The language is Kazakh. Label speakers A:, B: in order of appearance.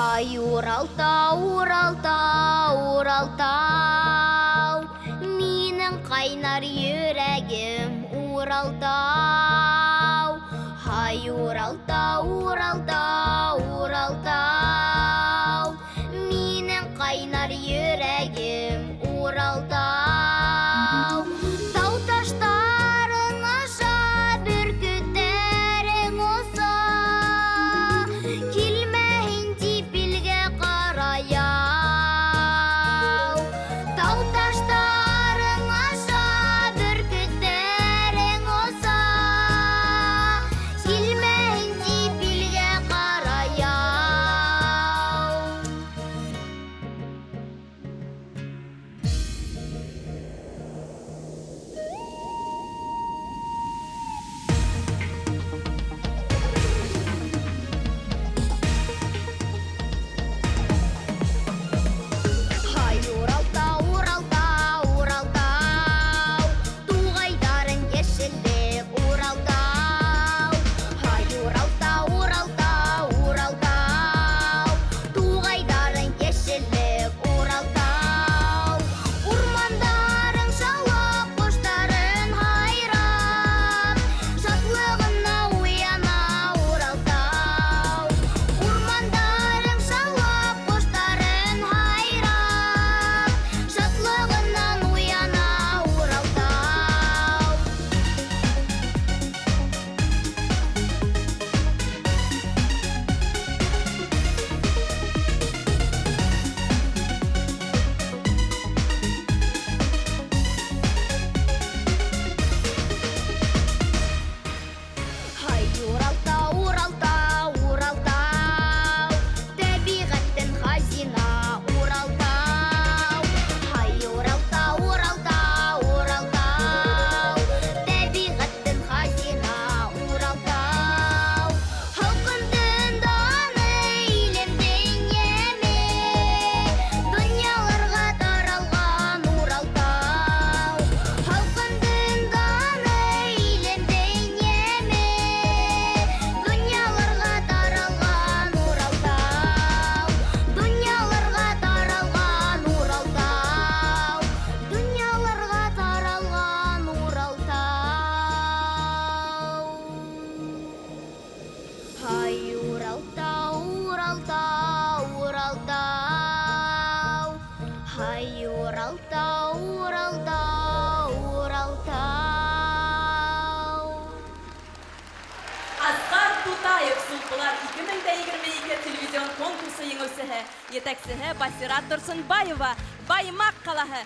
A: Хай Уралтау, Уралтау, Уралтау, менің қайнар жүрегім Уралтау. Хай Уралтау, Уралтау, Уралтау, менің қайнар жүрегім Уралтау. Тау таштарың аша бүркіттерің оса, келмейін тепілге қараяу. Тау таштарың аша бүркіттерің оса, келмейін тепілге қараяу. Хай Уралтау, Уралтау, Уралтау, туғайдарың ешілдік Уралтау. Хай Уралтау, Уралтау, Уралтау, туғайдарың ешілдік Уралтау. Урмандарың шалып, құштарын хайрап, шатлығына уяна Уралтау. Урмандарың шалып, құштарын хайрап, шатлығынан уяна Уралтау. Хай Уралтау, Уралтау, Уралтау, табиғаттың хазина Уралтау. Хай Уралтау, Уралтау, Уралтау, табиғаттың хазина Уралтау. Халқыңдың даны илемден еме, дүнияларға таралған Уралтау. Халқыңдың даны илемден еме, дүнияларға таралған Уралтау. Дүнияларға таралған Уралтау. Дүнияларға таралған Уралтау. Хай Уралтау, Уралтау, Уралтау, хай Уралтау, Уралтау, Уралтау.
B: Асқар Тутаев Сулпылар 2022 телевизион конкурсы еңеүсеһе, етәксеһе Басира Турсунбаева, Баймак ҡалаһы.